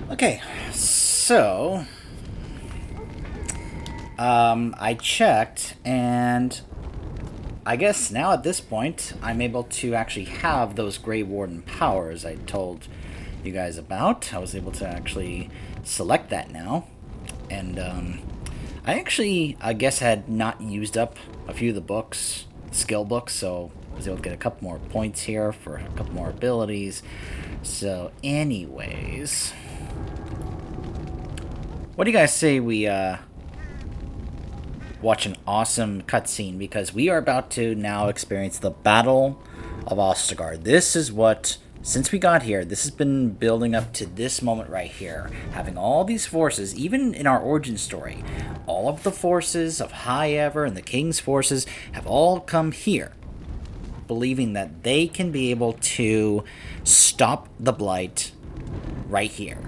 Okay, so I checked, and I guess now at this point I'm able to actually have those Grey Warden powers I told you guys about. I was able to actually select that now, and I actually, I guess, had not used up a few of the books, skill books, so I was able to get a couple more points here for a couple more abilities. So, anyways, what do you guys say we watch an awesome cutscene, because we are about to now experience the Battle of Ostagar. This is what, since we got here, this has been building up to this moment right here. Having all these forces, even in our origin story, all of the forces of High Ever and the King's forces have all come here, believing that they can be able to stop the Blight right here.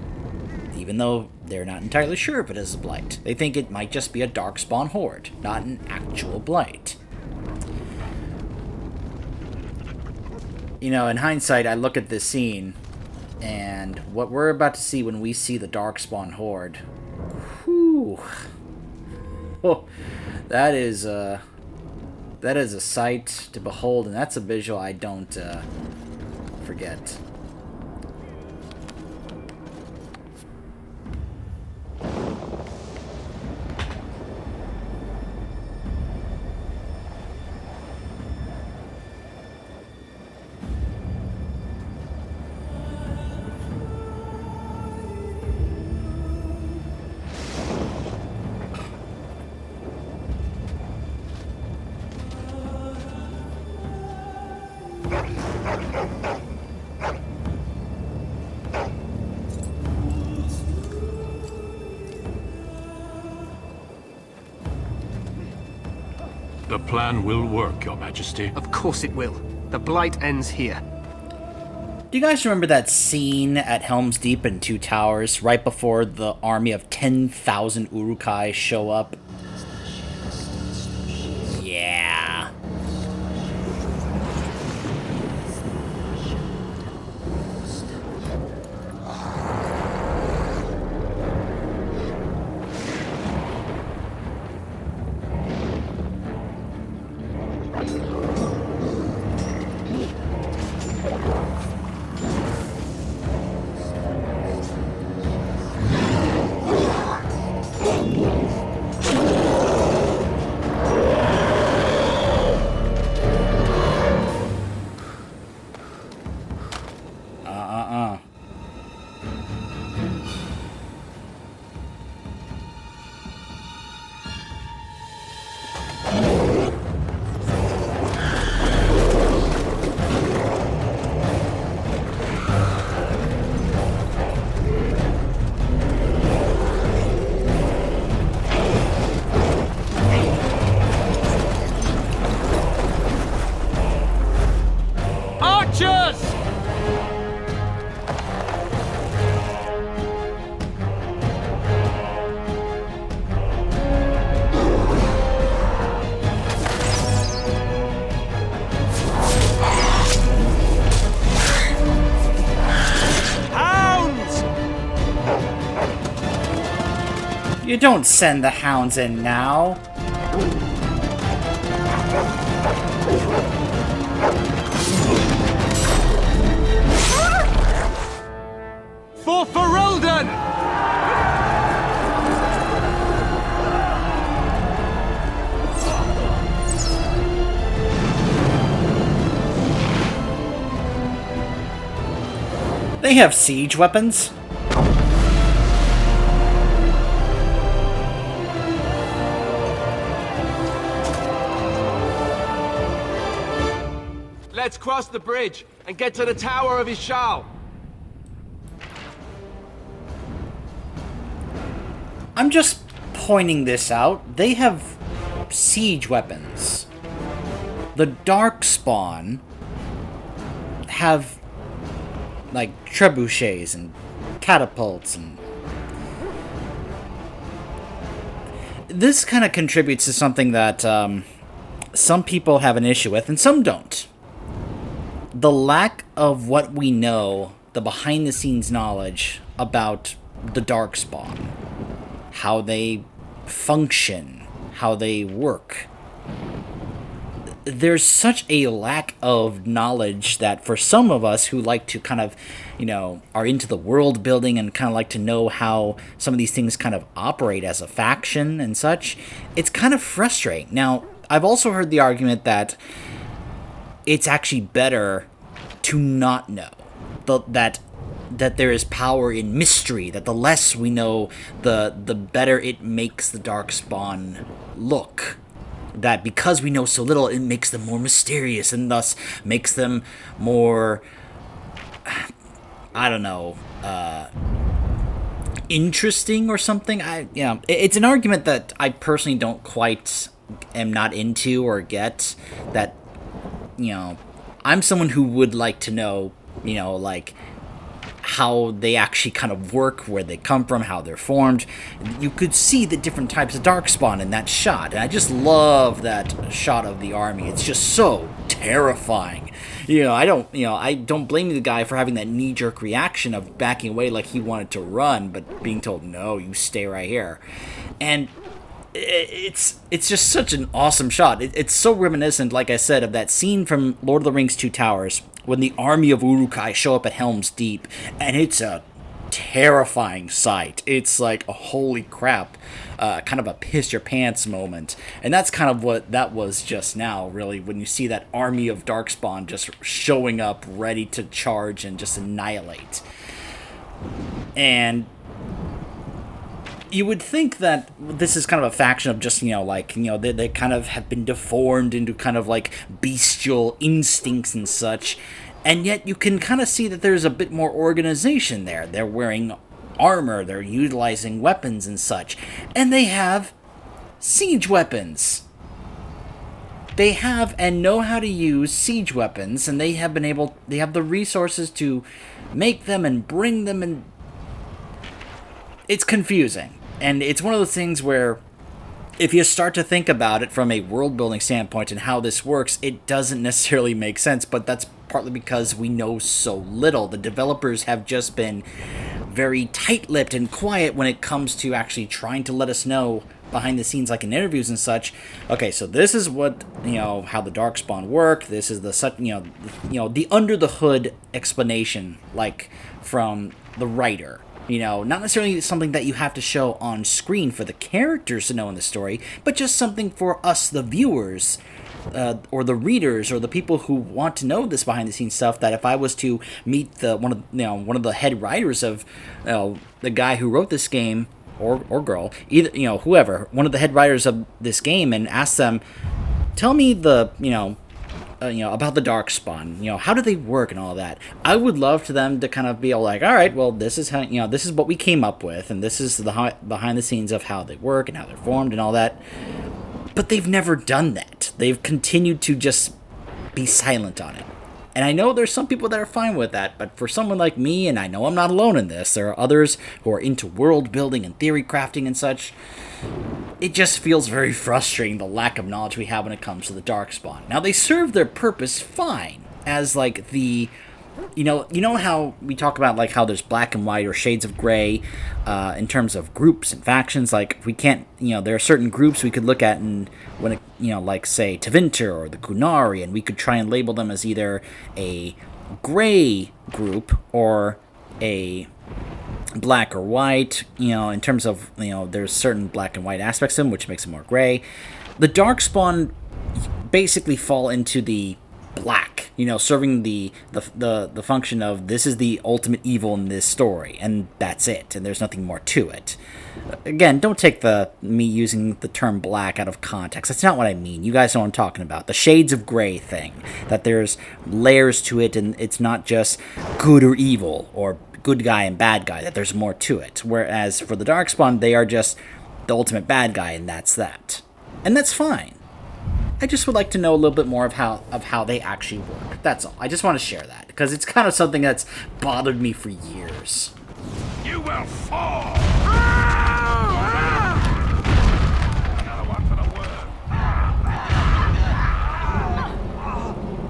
Even though they're not entirely sure if it is a Blight. They think it might just be a Darkspawn horde, not an actual Blight. You know, in hindsight, I look at this scene, and what we're about to see when we see the Darkspawn horde, whew, oh, that is a sight to behold, and that's a visual I don't forget. The plan will work, Your Majesty. Of course it will. The Blight ends here. Do you guys remember that scene at Helm's Deep in Two Towers, right before the army of 10,000 Urukai show up? Yeah. Archers! Hounds! You don't send the hounds in now. For Ferelden! They have siege weapons. Let's cross the bridge and get to the Tower of Ishal. I'm just pointing this out. They have siege weapons. The Darkspawn have, like, trebuchets and catapults, and this kind of contributes to something that some people have an issue with and some don't. The lack of what we know, the behind-the-scenes knowledge about the Darkspawn, how they function, how they work. There's such a lack of knowledge that for some of us who like to kind of, are into the world building and kind of like to know how some of these things kind of operate as a faction and such, it's kind of frustrating. Now, I've also heard the argument that it's actually better to not know that there is power in mystery, that the less we know, the better it makes the Darkspawn look. That because we know so little, it makes them more mysterious and thus makes them more, I don't know, interesting or something. It's an argument that I personally don't quite am not into or get. That, I'm someone who would like to know, like, how they actually kind of work, where they come from, how they're formed. You could see the different types of Darkspawn in that shot, and I just love that shot of the army. It's just so terrifying. I don't blame the guy for having that knee-jerk reaction of backing away like he wanted to run, but being told, no, you stay right here. And it's just such an awesome shot. It's so reminiscent, like I said, of that scene from Lord of the Rings Two Towers, when the army of Uruk-hai show up at Helm's Deep, and it's a terrifying sight. It's like a holy crap, kind of a piss your pants moment. And that's kind of what that was just now, really, when you see that army of Darkspawn just showing up ready to charge and just annihilate. And you would think that this is kind of a faction of just, they kind of have been deformed into kind of like bestial instincts and such. And yet you can kind of see that there's a bit more organization there. They're wearing armor, they're utilizing weapons and such. And they have siege weapons. They have and know how to use siege weapons, and they have the resources to make them and bring them, and it's confusing. And it's one of those things where if you start to think about it from a world-building standpoint and how this works, it doesn't necessarily make sense, but that's partly because we know so little. The developers have just been very tight-lipped and quiet when it comes to actually trying to let us know behind the scenes, like in interviews and such. Okay, so this is what, how the Darkspawn work. This is the under-the-hood explanation, like, from the writer. Not necessarily something that you have to show on screen for the characters to know in the story, but just something for us, the viewers, or the readers, or the people who want to know this behind-the-scenes stuff. That if I was to meet one of the head writers of the guy who wrote this game, or girl, either whoever, one of the head writers of this game, and ask them, tell me about the Darkspawn, how do they work and all that. I would love to them to kind of be all like, all right, well, this is how, this is what we came up with, and this is the behind the scenes of how they work and how they're formed and all that. But they've never done that. They've continued to just be silent on it. And I know there's some people that are fine with that, but for someone like me, and I know I'm not alone in this, there are others who are into world building and theory crafting and such, it just feels very frustrating, the lack of knowledge we have when it comes to the Darkspawn. Now, they serve their purpose fine, as like the, how we talk about like how there's black and white or shades of gray in terms of groups and factions. Like, we can't, there are certain groups we could look at, and when it, like say Tevinter or the Kunari, and we could try and label them as either a gray group or a black or white, in terms of, there's certain black and white aspects to them, which makes them more gray. The Darkspawn basically fall into the black, serving the function of, this is the ultimate evil in this story, and that's it, and there's nothing more to it. Again, don't take me using the term black out of context. That's not what I mean. You guys know what I'm talking about. The shades of gray thing, that there's layers to it, and it's not just good or evil, or good guy and bad guy, that there's more to it. Whereas for the Darkspawn, they are just the ultimate bad guy, and that's that. And that's fine. I just would like to know a little bit more of how they actually work. That's all. I just want to share that, because it's kind of something that's bothered me for years. You will fall! Another one for the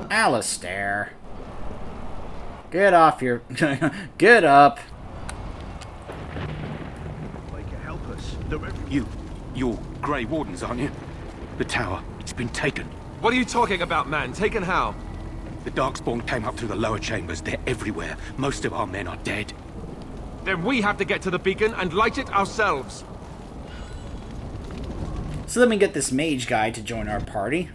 worm. Alistair. Get off your... Get up. You're Grey Wardens, aren't you? The tower, it's been taken. What are you talking about, man? Taken how? The Darkspawn came up through the lower chambers. They're everywhere. Most of our men are dead. Then we have to get to the beacon and light it ourselves. So let me get this mage guy to join our party.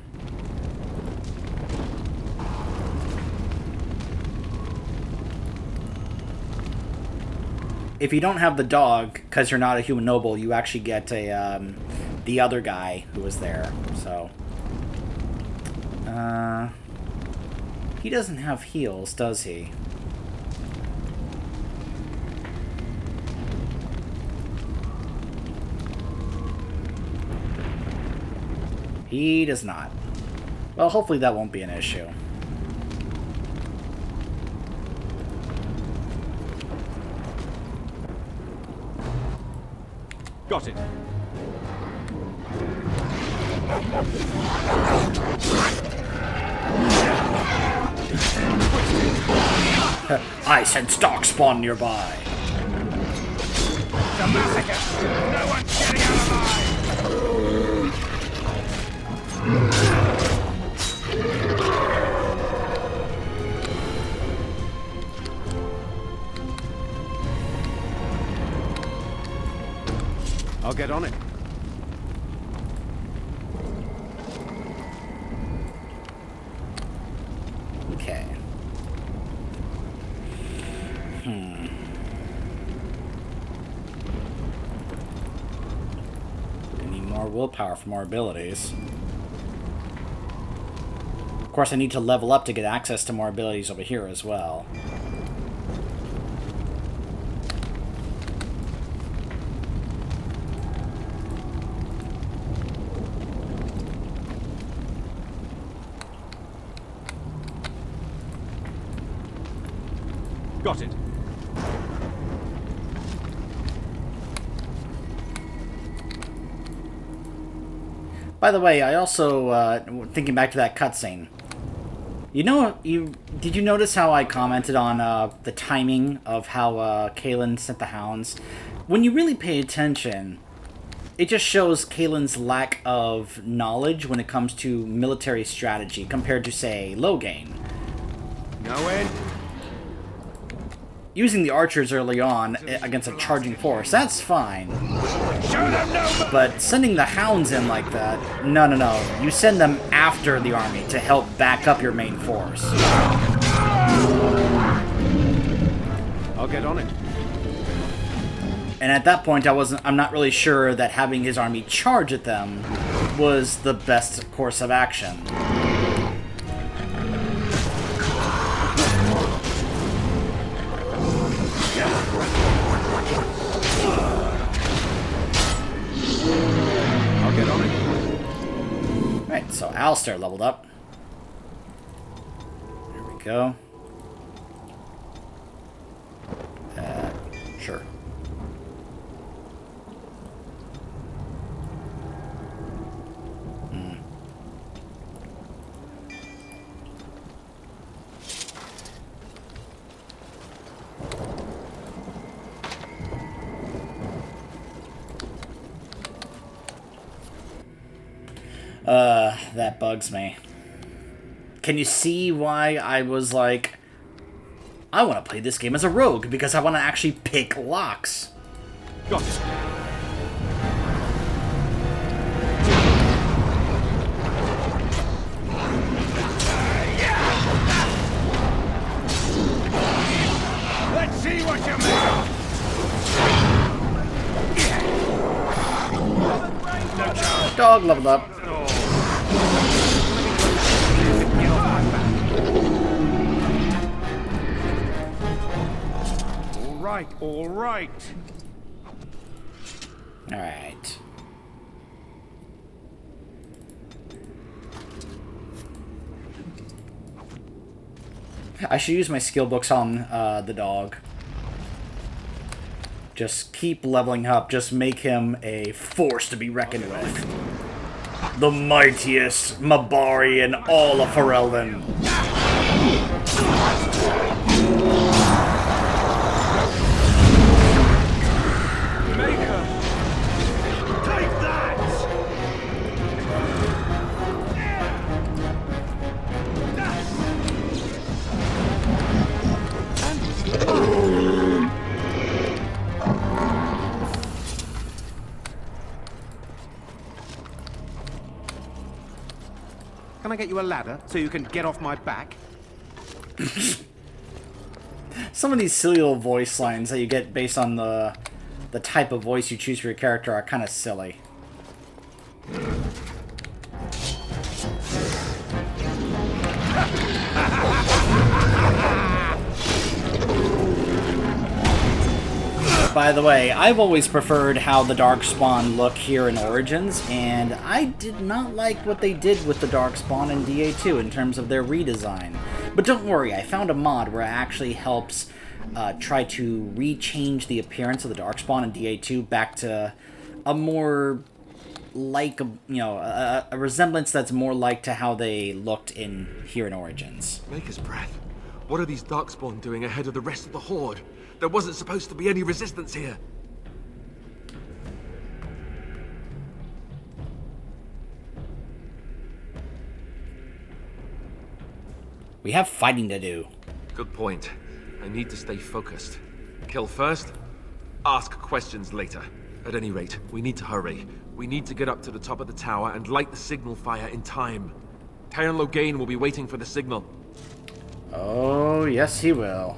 If you don't have the dog, because you're not a human noble, you actually get a the other guy who was there. So, he doesn't have heals, does he? He does not. Well, hopefully that won't be an issue. Got it. I sense Darkspawn nearby. The massacre! No one's getting out alive! I'll get on it. Okay. I need more willpower for more abilities. Of course, I need to level up to get access to more abilities over here as well. Got it. By the way, I also, thinking back to that cutscene, did you notice how I commented on the timing of how Kalen sent the hounds? When you really pay attention, it just shows Kalen's lack of knowledge when it comes to military strategy compared to, say, Logain. No end. Using the archers early on against a charging force, that's fine. Show them no. But sending the hounds in like that, no. You send them after the army to help back up your main force. I'll get on it. And at that point, I'm not really sure that having his army charge at them was the best course of action. I'll get on it. Right, so Alistair leveled up. There we go. Sure. That bugs me. Can you see why I was like, I want to play this game as a rogue, because I want to actually pick locks. Got it. Let's see what you make. Dog leveled up. All right. Alright. I should use my skill books on the dog. Just keep leveling up. Just make him a force to be reckoned with. The mightiest Mabari in all of Ferelden. Can I get you a ladder so you can get off my back? Some of these silly little voice lines that you get based on the type of voice you choose for your character are kind of silly. By the way, I've always preferred how the Darkspawn look here in Origins, and I did not like what they did with the Darkspawn in DA2 in terms of their redesign. But don't worry, I found a mod where it actually helps try to rechange the appearance of the Darkspawn in DA2 back to a more like, a resemblance that's more like to how they looked here in Origins. Maker's breath. What are these Darkspawn doing ahead of the rest of the Horde? There wasn't supposed to be any resistance here. We have fighting to do. Good point. I need to stay focused. Kill first, ask questions later. At any rate, we need to hurry. We need to get up to the top of the tower and light the signal fire in time. Taron Logain will be waiting for the signal. Oh, yes he will.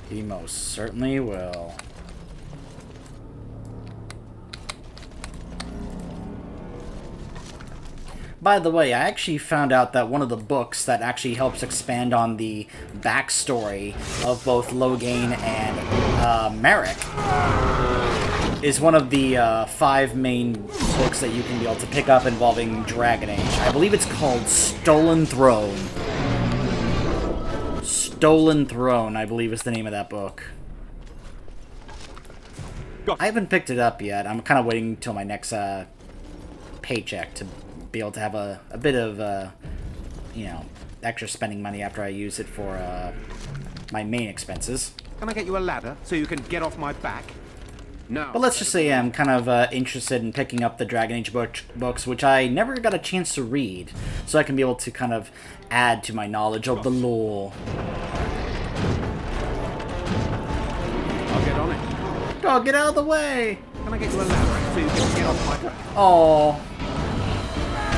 He most certainly will. By the way, I actually found out that one of the books that actually helps expand on the backstory of both Logain and Merrick is one of the 5 main books that you can be able to pick up involving Dragon Age. I believe it's called Stolen Throne. Stolen Throne, I believe is the name of that book. I haven't picked it up yet. I'm kind of waiting until my next paycheck to be able to have a bit of, extra spending money after I use it for my main expenses. Can I get you a ladder so you can get off my back? No. But let's just say I'm kind of interested in picking up the Dragon Age books, which I never got a chance to read, so I can be able to kind of add to my knowledge of the lore. I'll get on it. Oh, get out of the way! Can I get you a ladder so you can get off my back? Oh.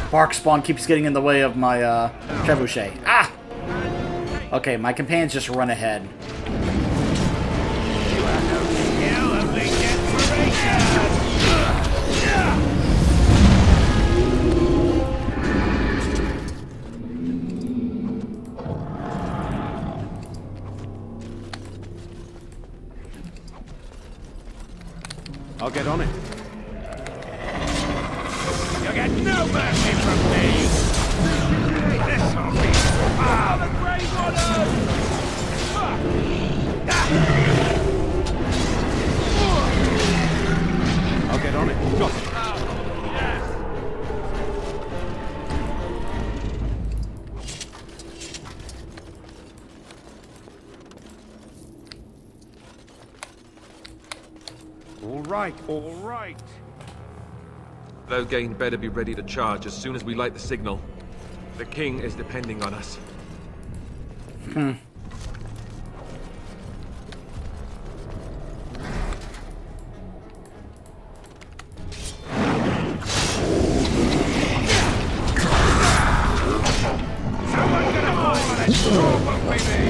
Darkspawn keeps getting in the way of my trebuchet. Ah! Okay, my companions just run ahead. I'll get on it. You get no mercy from me! This'll be... Ah, the Grey I'll get on it. Got it. All right. Logain better be ready to charge as soon as we light the signal. The king is depending on us. Someone's gonna fall on a straw, baby!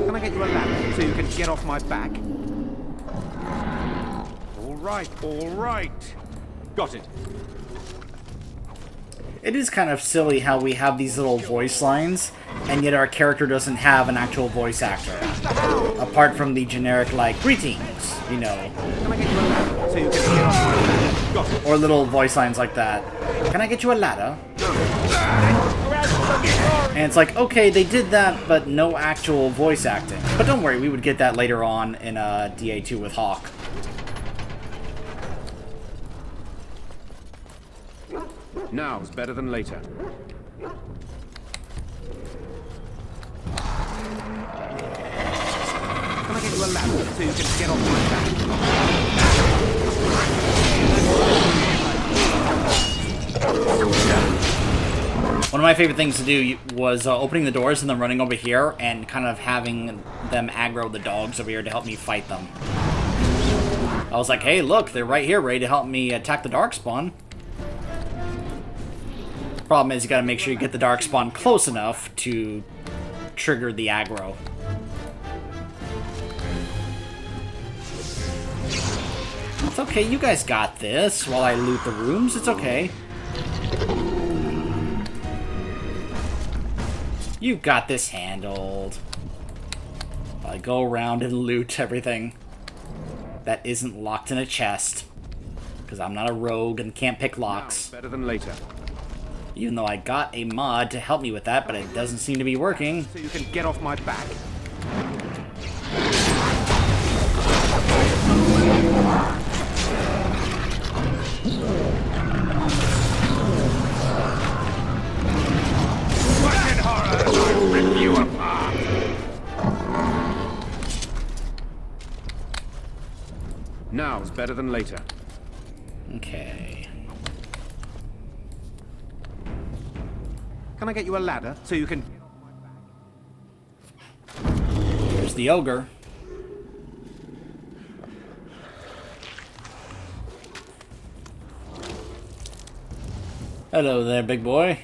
Can I get you a ladder so you can get off my back? All right. Got it. It is kind of silly how we have these little voice lines, and yet our character doesn't have an actual voice actor. Apart from the generic, like, greetings, Can I get you a ladder so you can get off my back? Got it. or little voice lines like that. Can I get you a ladder? And it's like, okay, they did that, but no actual voice acting. But don't worry, we would get that later on in DA2 with Hawk. Now's better than later. Can I get you a ladder so you can get off my back? One of my favorite things to do was opening the doors and then running over here and kind of having them aggro the dogs over here to help me fight them. I was like, hey, look, they're right here ready to help me attack the Darkspawn. Problem is, you gotta make sure you get the Darkspawn close enough to trigger the aggro. It's okay, you guys got this while I loot the rooms. It's okay. You got this handled. I go around and loot everything that isn't locked in a chest. Because I'm not a rogue and can't pick locks. Better than later. Even though I got a mod to help me with that, but it doesn't seem to be working. So you can get off my back. Fucking horror! I'll rip you apart! Now's better than later. Okay. Can I get you a ladder so you can... Here's the ogre. Hello there, big boy.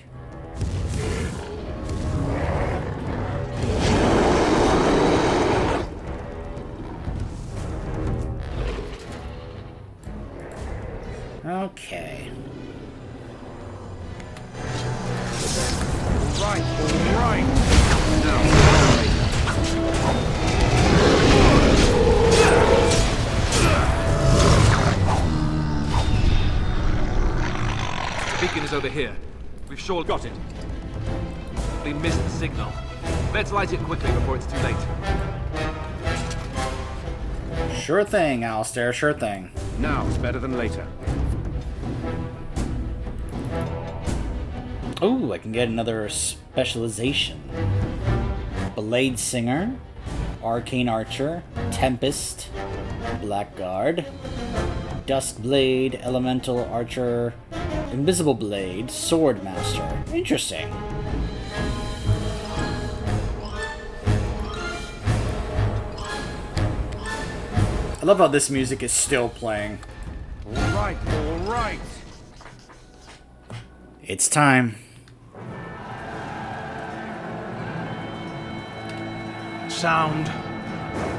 Okay. All right. Now, The beacon is over here. We've sure got it. We missed the signal. Let's light it quickly before it's too late. Sure thing, Alistair, sure thing. now's better than later. Oh, I can get another specialization. Blade Singer, Arcane Archer, Tempest, Blackguard, Dusk Blade, Elemental Archer, Invisible Blade, Sword Master. Interesting. I love how this music is still playing. All right. It's time. Sound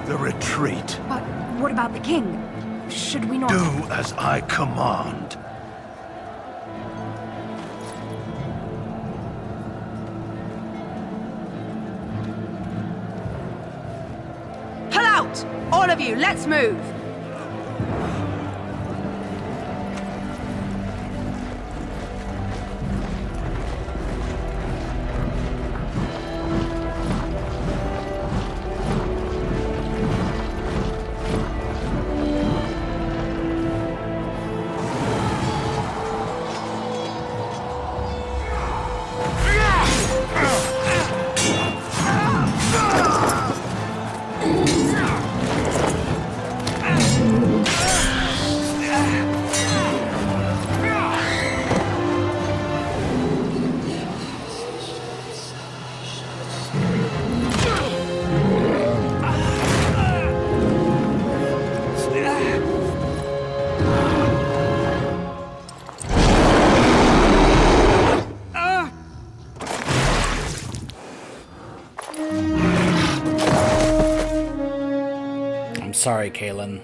the retreat. But what about the king? Should we not... Do as I command. Pull out! All of you, let's move! Sorry, Kaylin.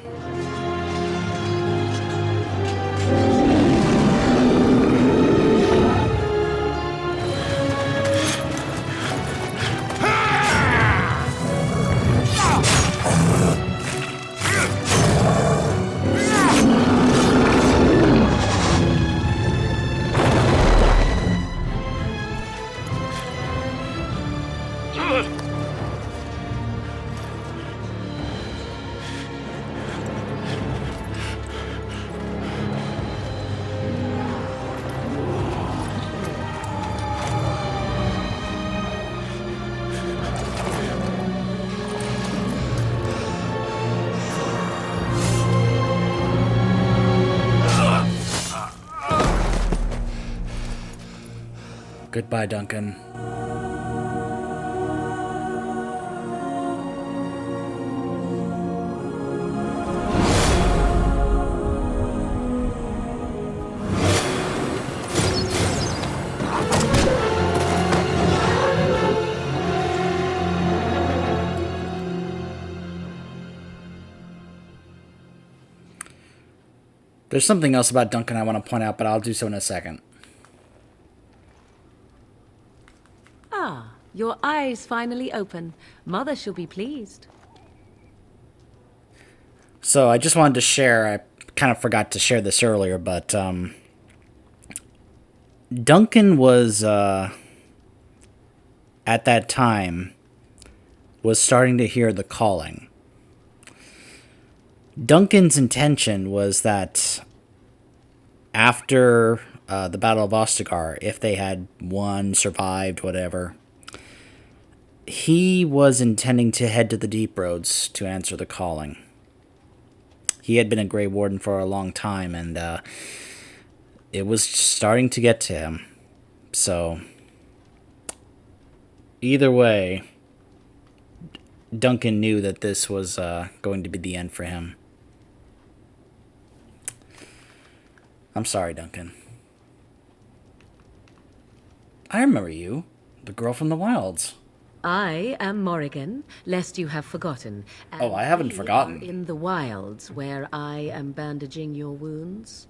Goodbye, Duncan. There's something else about Duncan I want to point out, but I'll do so in a second. Ah, your eyes finally open. Mother shall be pleased. So I just wanted to share, I kind of forgot to share this earlier, but Duncan was, at that time, was starting to hear the calling. Duncan's intention was that after the Battle of Ostagar, if they had won, survived, whatever, he was intending to head to the Deep Roads to answer the calling. He had been a Grey Warden for a long time, and it was starting to get to him. So, either way, Duncan knew that this was going to be the end for him. I'm sorry, Duncan. I remember you, the girl from the wilds. I am Morrigan, lest you have forgotten. And Oh, I haven't we forgotten. are in the wilds, where I am bandaging your wounds.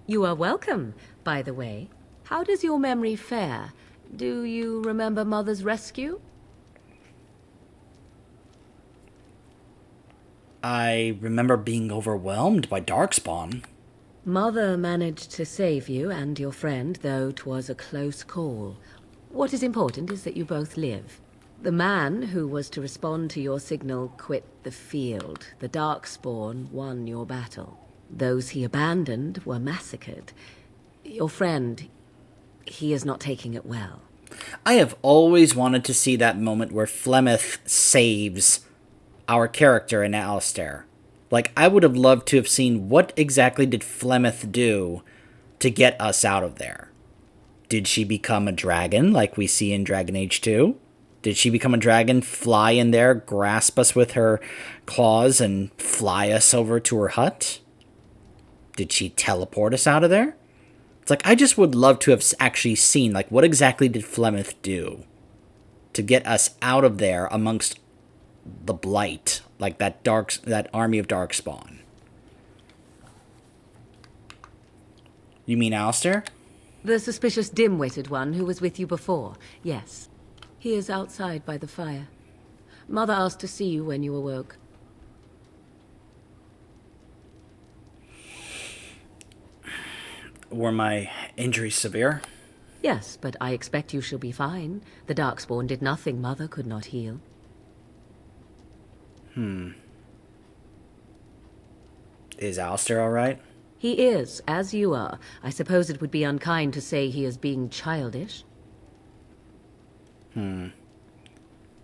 You are welcome, by the way. How does your memory fare? Do you remember Mother's rescue? I remember being overwhelmed by Darkspawn. Mother managed to save you and your friend, though 'twas a close call. What is important is that you both live. The man who was to respond to your signal quit the field. The Darkspawn won your battle. Those he abandoned were massacred. Your friend, he is not taking it well. I have always wanted to see that moment where Flemeth saves our character in Alistair. Like, I would have loved to have seen what exactly did Flemeth do to get us out of there. Did she become a dragon like we see in Dragon Age 2? Did she become a dragon, fly in there, grasp us with her claws, and fly us over to her hut? Did she teleport us out of there? It's like, I just would love to have actually seen, like, what exactly did Flemeth do to get us out of there amongst the Blight, like that army of Darkspawn. You mean Alistair? The suspicious dim-witted one who was with you before, yes. He is outside by the fire. Mother asked to see you when you awoke. Were my injuries severe? Yes, but I expect you shall be fine. The Darkspawn did nothing Mother could not heal. Is Alistair alright? He is, as you are. I suppose it would be unkind to say he is being childish.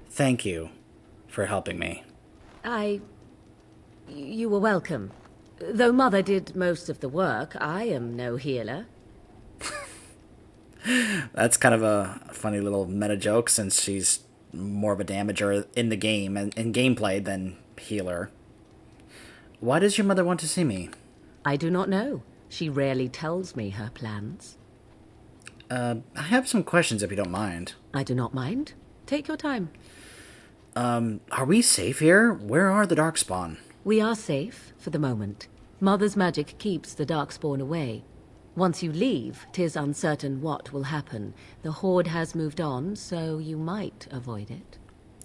Thank you for helping me. You were welcome. Though Mother did most of the work, I am no healer. That's kind of a funny little meta joke since she's more of a damager in the game and in gameplay than healer. Why does your mother want to see me? I do not know. She rarely tells me her plans. I have some questions if you don't mind. I do not mind. Take your time. Are we safe here? Where are the Darkspawn? We are safe, for the moment. Mother's magic keeps the Darkspawn away. Once you leave, 'tis uncertain what will happen. The Horde has moved on, so you might avoid it.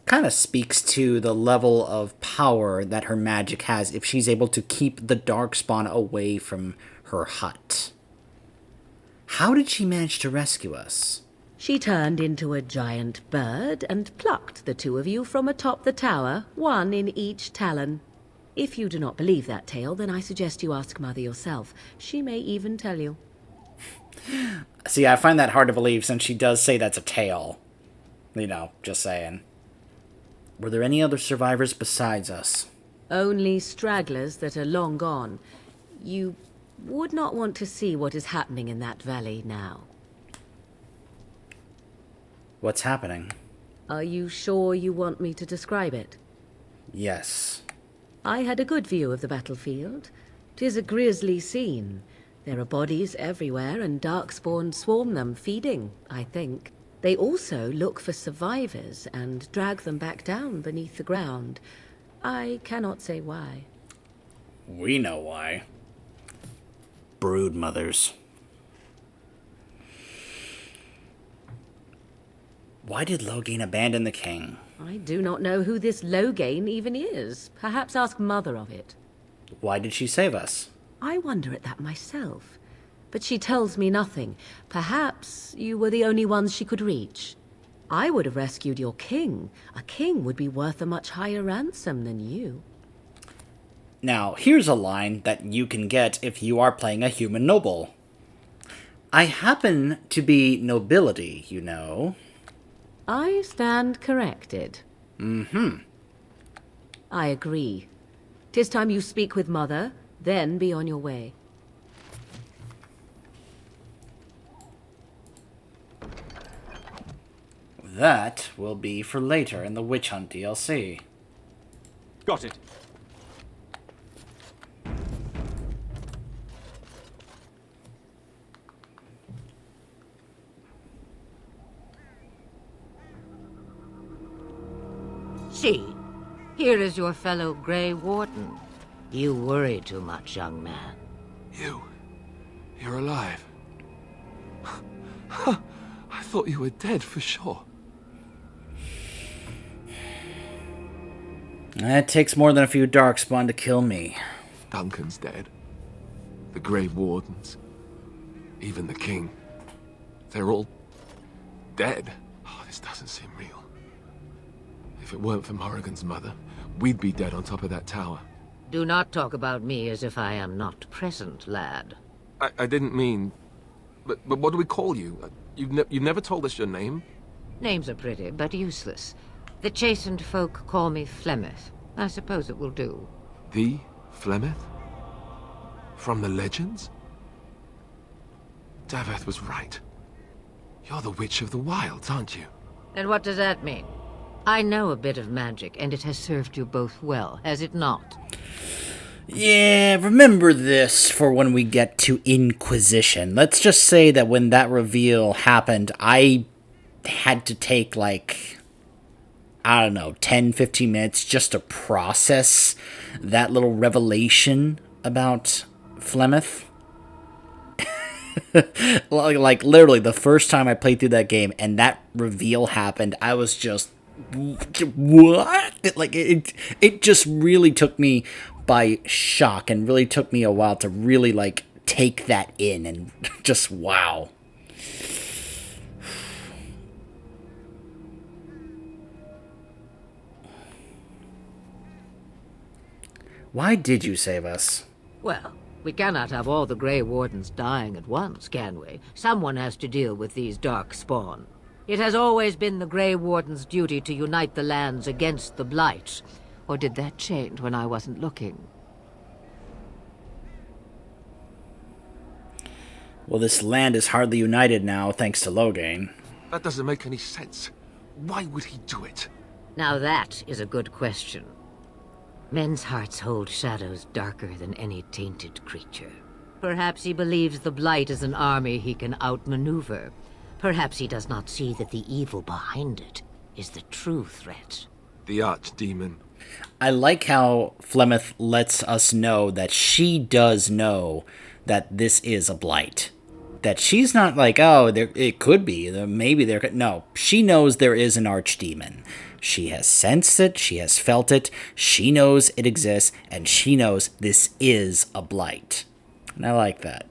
Kind of speaks to the level of power that her magic has if she's able to keep the Darkspawn away from her hut. How did she manage to rescue us? She turned into a giant bird and plucked the two of you from atop the tower, one in each talon. If you do not believe that tale, then I suggest you ask Mother yourself. She may even tell you. See, I find that hard to believe since she does say that's a tale. You know, just saying. Were there any other survivors besides us? Only stragglers that are long gone. You would not want to see what is happening in that valley now. What's happening? Are you sure you want me to describe it? Yes. I had a good view of the battlefield. 'Tis a grisly scene. There are bodies everywhere, and darkspawn swarm them, feeding, I think. They also look for survivors and drag them back down beneath the ground. I cannot say why. We know why. Brood mothers. Why did Loghain abandon the king? I do not know who this Loghain even is. Perhaps ask Mother of it. Why did she save us? I wonder at that myself. But she tells me nothing. Perhaps you were the only ones she could reach. I would have rescued your king. A king would be worth a much higher ransom than you. Now, here's a line that you can get if you are playing a human noble. I happen to be nobility, you know. I stand corrected. Mm-hmm. I agree. 'Tis time you speak with Mother, then be on your way. That will be for later in the Witch Hunt DLC. Got it. See, here is your fellow Grey Warden. You worry too much, young man. You're alive. I thought you were dead for sure. It takes more than a few darkspawn to kill me. Duncan's dead. The Grey Wardens. Even the King. They're all dead. Oh, this doesn't seem real. If it weren't for Morrigan's mother, we'd be dead on top of that tower. Do not talk about me as if I am not present, lad. I didn't mean... But what do we call you? You've never told us your name? Names are pretty, but useless. The chastened folk call me Flemeth. I suppose it will do. The Flemeth? From the legends? Daveth was right. You're the Witch of the Wilds, aren't you? And what does that mean? I know a bit of magic, and it has served you both well, has it not? Yeah, remember this for when we get to Inquisition. Let's just say that when that reveal happened, I had to take, like, I don't know, 10, 15 minutes just to process that little revelation about Flemeth. Like, literally, the first time I played through that game and that reveal happened, I was just, what? It just really took me by shock and really took me a while to really, like, take that in and just, wow. Why did you save us? Well, we cannot have all the Grey Wardens dying at once, can we? Someone has to deal with these dark spawn. It has always been the Grey Warden's duty to unite the lands against the Blight. Or did that change when I wasn't looking? Well, this land is hardly united now, thanks to Loghain. That doesn't make any sense. Why would he do it? Now that is a good question. Men's hearts hold shadows darker than any tainted creature. Perhaps he believes the Blight is an army he can outmaneuver. Perhaps he does not see that the evil behind it is the true threat. The Archdemon. I like how Flemeth lets us know that she does know that this is a blight. That she's not like, oh, it could be, maybe there could... No, she knows there is an archdemon. She has sensed it, she has felt it, she knows it exists, and she knows this is a blight. And I like that.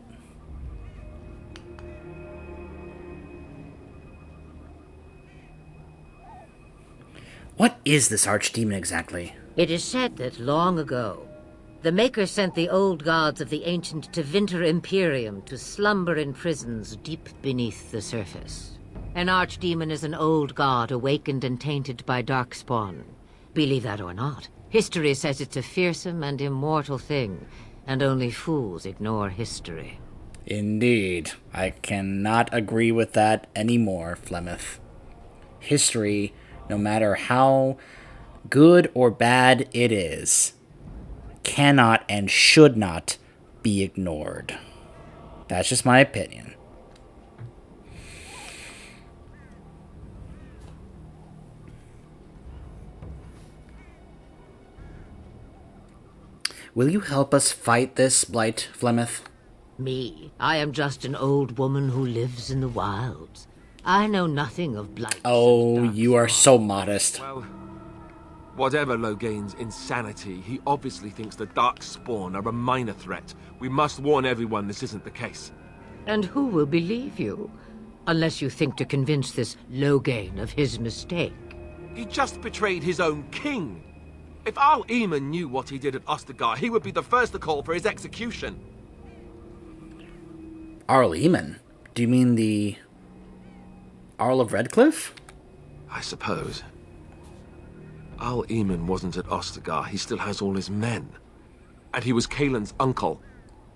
What is this archdemon exactly? It is said that long ago, the Maker sent the old gods of the ancient Tevinter Imperium to slumber in prisons deep beneath the surface. An archdemon is an old god awakened and tainted by darkspawn. Believe that or not, history says it's a fearsome and immortal thing, and only fools ignore history. Indeed. I cannot agree with that anymore, Flemeth. history, no matter how good or bad it is, cannot and should not be ignored. That's just my opinion. Will you help us fight this blight, Flemeth? Me? I am just an old woman who lives in the wilds. I know nothing of blight. Oh, you are so modest. Well, whatever Logain's insanity, he obviously thinks the Darkspawn are a minor threat. We must warn everyone this isn't the case. And who will believe you? Unless you think to convince this Logain of his mistake. He just betrayed his own king. If Arl Eamon knew what he did at Ostagar, he would be the first to call for his execution. Arl Eamon? Do you mean the Arl of Redcliffe? I suppose. Arl Eamon wasn't at Ostagar. He still has all his men. And he was Kaelin's uncle.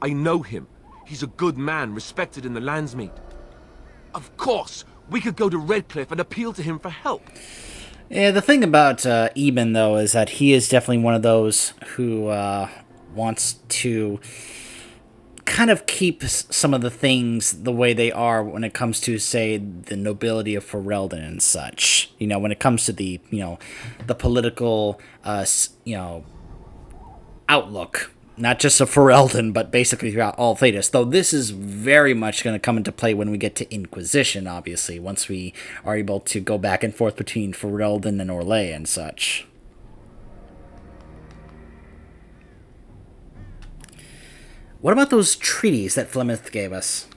I know him. He's a good man, respected in the Landsmeet. Of course, we could go to Redcliffe and appeal to him for help. Yeah, the thing about Eben, though, is that he is definitely one of those who wants to kind of keep some of the things the way they are when it comes to, say, the nobility of Ferelden and such. You know, when it comes to the, the political, outlook. Not just of Ferelden, but basically throughout all Thedas. Though this is very much going to come into play when we get to Inquisition, obviously, once we are able to go back and forth between Ferelden and Orlais and such. What about those treaties that Flemeth gave us?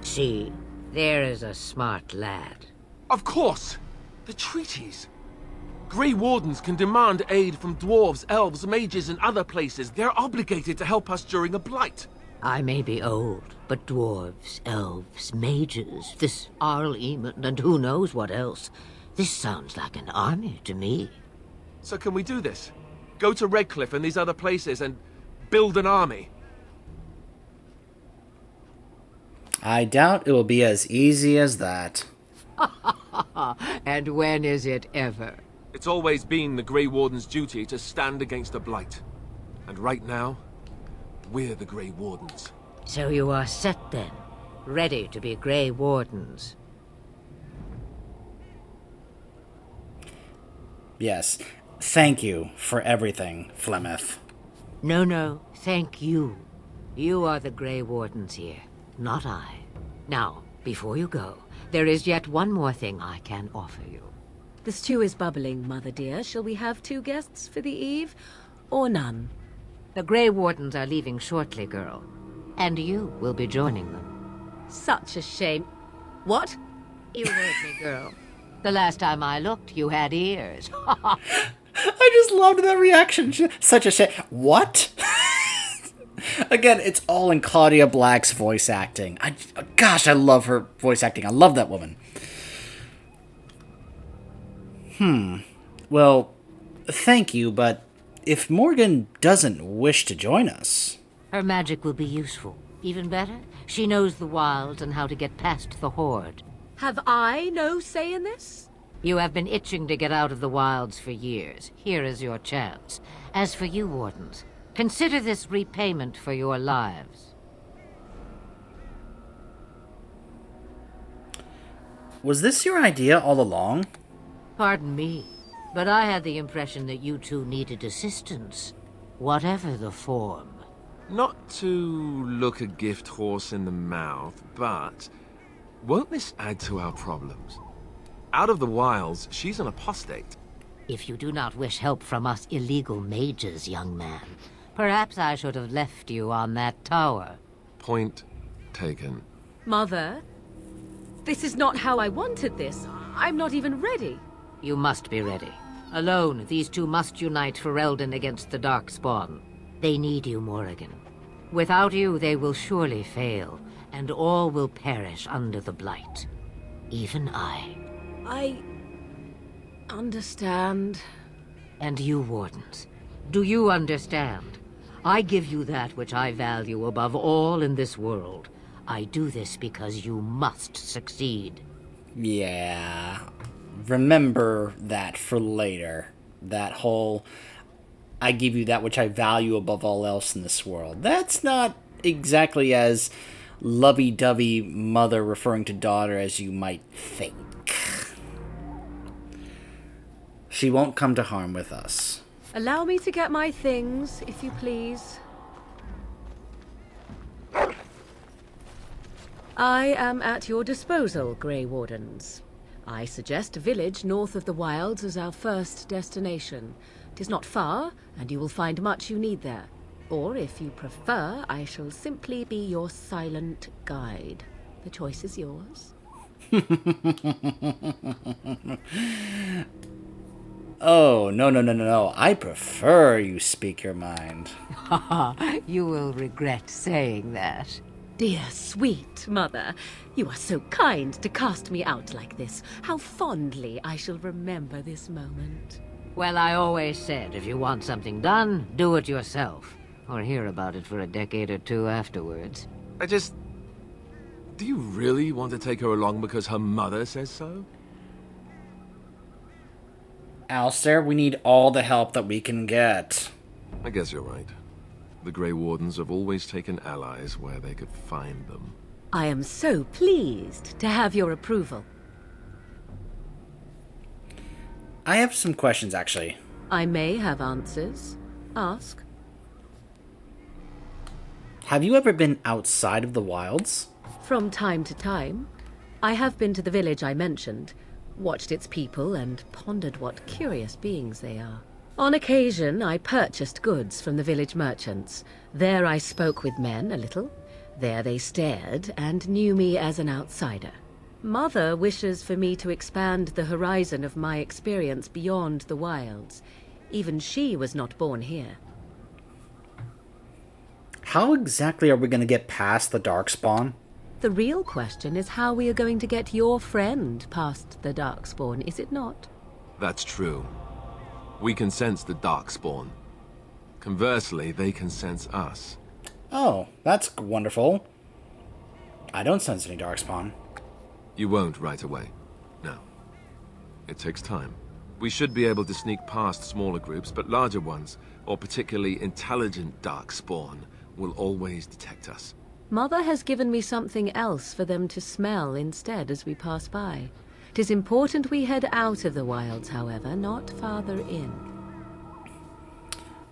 See, there is a smart lad. Of course! The treaties! Grey Wardens can demand aid from dwarves, elves, mages, and other places. They're obligated to help us during a blight. I may be old, but dwarves, elves, mages, this Arl Eamon, and who knows what else. This sounds like an army to me. So can we do this? Go to Redcliffe and these other places and build an army? I doubt it will be as easy as that. And when is it ever? It's always been the Grey Warden's duty to stand against a blight. And right now, we're the Grey Wardens. So you are set then, ready to be Grey Wardens. Yes. Thank you for everything, Flemeth. No, thank you. You are the Grey Wardens here, not I. Now, before you go, there is yet one more thing I can offer you. The stew is bubbling, Mother dear. Shall we have 2 guests for the eve, or none? The Grey Wardens are leaving shortly, girl. And you will be joining them. Such a shame. What? You heard me, girl. The last time I looked, you had ears. I just loved that reaction. Such a shame. What? Again, it's all in Claudia Black's voice acting. Gosh, I love her voice acting. I love that woman. Well, thank you, but if Morgan doesn't wish to join us... Her magic will be useful. Even better, she knows the wilds and how to get past the Horde. Have I no say in this? You have been itching to get out of the wilds for years. Here is your chance. As for you, Wardens, consider this repayment for your lives. Was this your idea all along? Pardon me, but I had the impression that you two needed assistance, whatever the form. Not to look a gift horse in the mouth, but won't this add to our problems? Out of the wilds, she's an apostate. If you do not wish help from us illegal mages, young man, perhaps I should have left you on that tower. Point taken. Mother, this is not how I wanted this. I'm not even ready. You must be ready. Alone, these two must unite Ferelden against the Darkspawn. They need you, Morrigan. Without you, they will surely fail, and all will perish under the Blight. Even I. I... understand. And you, Wardens, do you understand? I give you that which I value above all in this world. I do this because you must succeed. Yeah. remember that for later. That whole, I give you that which I value above all else in this world. That's not exactly as lovey-dovey mother referring to daughter as you might think. She won't come to harm with us. Allow me to get my things, if you please. I am at your disposal, Grey Wardens. I suggest a village north of the wilds as our first destination. 'Tis not far, and you will find much you need there. Or, if you prefer, I shall simply be your silent guide. The choice is yours. Oh, no. I prefer you speak your mind. You will regret saying that. Dear, sweet mother, you are so kind to cast me out like this. How fondly I shall remember this moment. Well, I always said, if you want something done, do it yourself. Or hear about it for a decade or two afterwards. Do you really want to take her along because her mother says so? Alistair, we need all the help that we can get. I guess you're right. The Grey Wardens have always taken allies where they could find them. I am so pleased to have your approval. I have some questions, actually. I may have answers. Ask. Have you ever been outside of the wilds? From time to time. I have been to the village I mentioned, watched its people, and pondered what curious beings they are. On occasion, I purchased goods from the village merchants. There I spoke with men a little. There they stared and knew me as an outsider. Mother wishes for me to expand the horizon of my experience beyond the wilds. Even she was not born here. How exactly are we going to get past the Darkspawn? The real question is how we are going to get your friend past the Darkspawn, is it not? That's true. We can sense the Darkspawn. Conversely, they can sense us. Oh, that's wonderful. I don't sense any Darkspawn. You won't right away. No. It takes time. We should be able to sneak past smaller groups, but larger ones, or particularly intelligent Darkspawn, will always detect us. Mother has given me something else for them to smell instead as we pass by. 'Tis important we head out of the wilds, however, not farther in.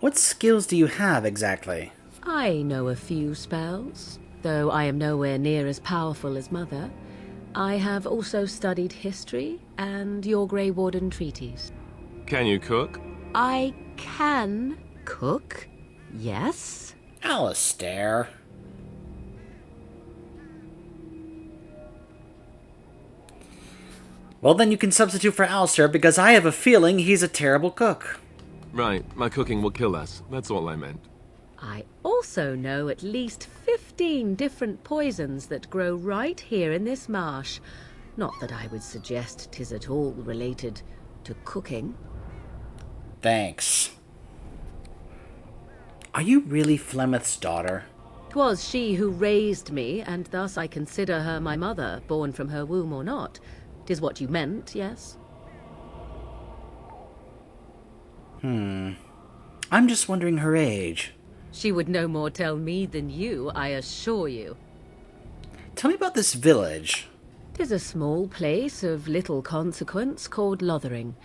What skills do you have, exactly? I know a few spells, though I am nowhere near as powerful as Mother. I have also studied history and your Grey Warden treaties. Can you cook? I can cook, yes. Alistair. Well, then you can substitute for Alistair, because I have a feeling he's a terrible cook. Right, my cooking will kill us. That's all I meant. I also know at least 15 different poisons that grow right here in this marsh. Not that I would suggest 'tis at all related to cooking. Thanks. Are you really Flemeth's daughter? 'Twas she who raised me, and thus I consider her my mother, born from her womb or not. 'Tis what you meant, yes? I'm just wondering her age. She would no more tell me than you, I assure you. Tell me about this village. 'Tis a small place of little consequence called Lothering.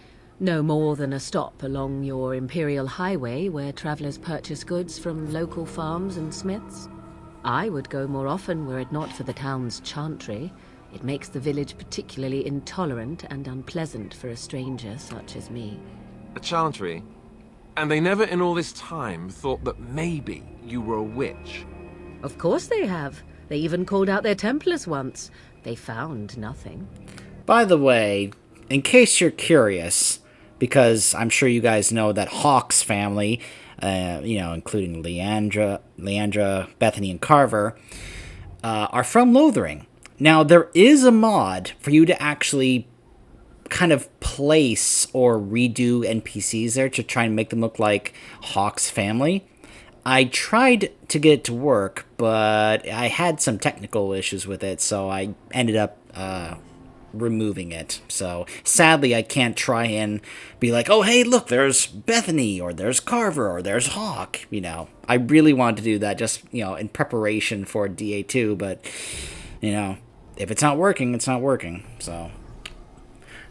No more than a stop along your Imperial Highway where travellers purchase goods from local farms and smiths. I would go more often were it not for the town's chantry. It makes the village particularly intolerant and unpleasant for a stranger such as me. A chantry? And they never in all this time thought that maybe you were a witch? Of course they have. They even called out their Templars once. They found nothing. By the way, in case you're curious, because I'm sure you guys know that Hawk's family, including Leandra, Bethany, and Carver, are from Lothering. Now, there is a mod for you to actually kind of place or redo NPCs there to try and make them look like Hawk's family. I tried to get it to work, but I had some technical issues with it, so I ended up removing it. So sadly, I can't try and be like, oh, hey, look, there's Bethany, or there's Carver, or there's Hawk. You know, I really wanted to do that just, you know, in preparation for DA2, but, you know, if it's not working, it's not working.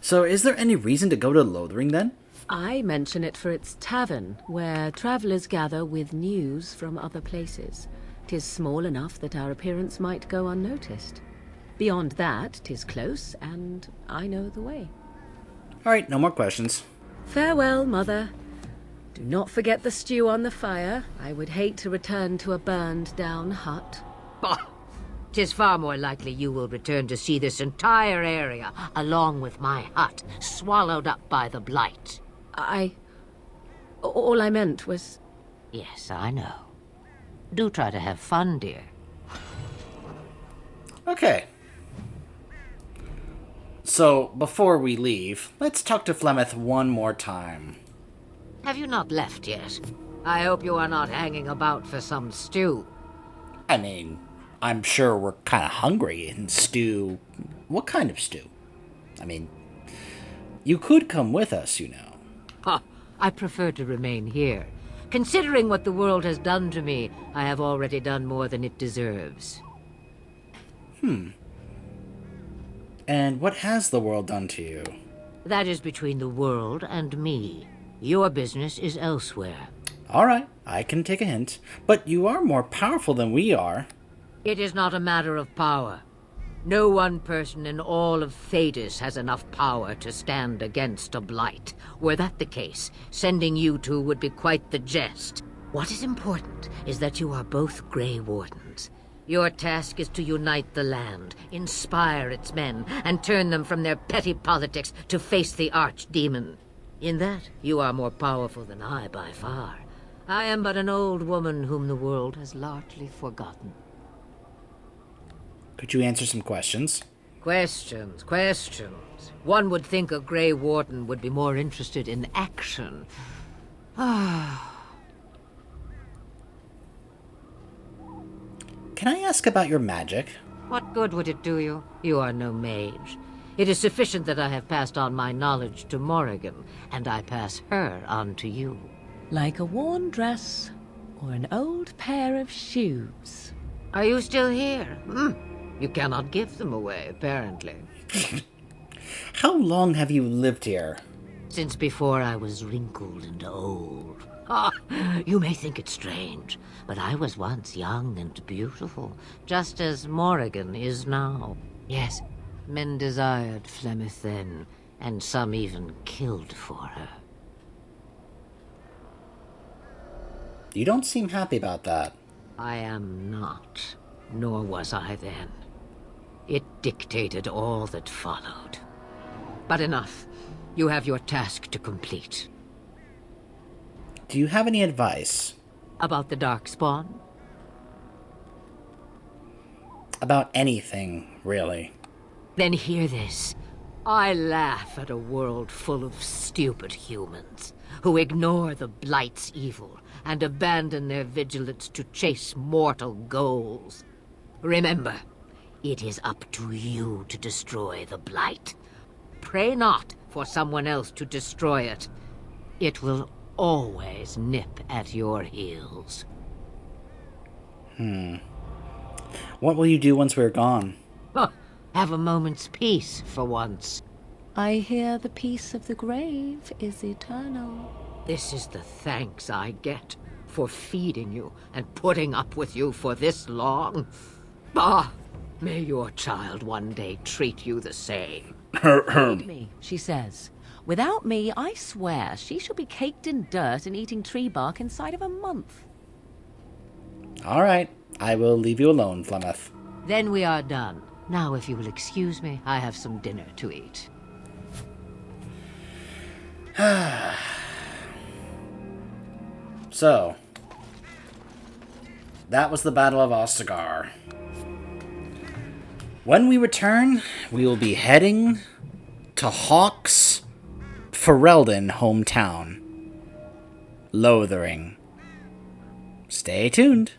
So is there any reason to go to Lothering then? I mention it for its tavern, where travellers gather with news from other places. 'Tis small enough that our appearance might go unnoticed. Beyond that, 'tis close, and I know the way. Alright, no more questions. Farewell, Mother. Do not forget the stew on the fire. I would hate to return to a burned-down hut. Bah! 'Tis far more likely you will return to see this entire area, along with my hut, swallowed up by the blight. All I meant was... Yes, I know. Do try to have fun, dear. Okay. So, before we leave, let's talk to Flemeth one more time. Have you not left yet? I hope you are not hanging about for some stew. I mean, I'm sure we're kind of hungry, and stew... What kind of stew? I mean, you could come with us, you know. Huh, I prefer to remain here. Considering what the world has done to me, I have already done more than it deserves. And what has the world done to you? That is between the world and me. Your business is elsewhere. Alright, I can take a hint. But you are more powerful than we are. It is not a matter of power. No one person in all of Thedas has enough power to stand against a blight. Were that the case, sending you two would be quite the jest. What is important is that you are both Grey Wardens. Your task is to unite the land, inspire its men, and turn them from their petty politics to face the archdemon. In that, you are more powerful than I by far. I am but an old woman whom the world has largely forgotten. Could you answer some questions? Questions. One would think a Grey Warden would be more interested in action. Can I ask about your magic? What good would it do you? You are no mage. It is sufficient that I have passed on my knowledge to Morrigan, and I pass her on to you. Like a worn dress or an old pair of shoes. Are you still here? You cannot give them away, apparently. How long have you lived here? Since before I was wrinkled and old. Ah, you may think it strange, but I was once young and beautiful, just as Morrigan is now. Yes, men desired Flemeth then, and some even killed for her. You don't seem happy about that. I am not, nor was I then. It dictated all that followed. But enough. You have your task to complete. Do you have any advice? About the Darkspawn? About anything, really. Then hear this. I laugh at a world full of stupid humans who ignore the Blight's evil and abandon their vigilance to chase mortal goals. Remember, it is up to you to destroy the Blight. Pray not for someone else to destroy it. It will always nip at your heels. What will you do once we're gone? Have a moment's peace for once. I hear the peace of the grave is eternal. This is the thanks I get for feeding you and putting up with you for this long. Ah, may your child one day treat you the same. Feed me, she says. Without me, I swear, she shall be caked in dirt and eating tree bark inside of a month. Alright, I will leave you alone, Flemeth. Then we are done. Now, if you will excuse me, I have some dinner to eat. So, that was the Battle of Ostagar. When we return, we will be heading to Hawk's Ferelden hometown, Lothering. Stay tuned.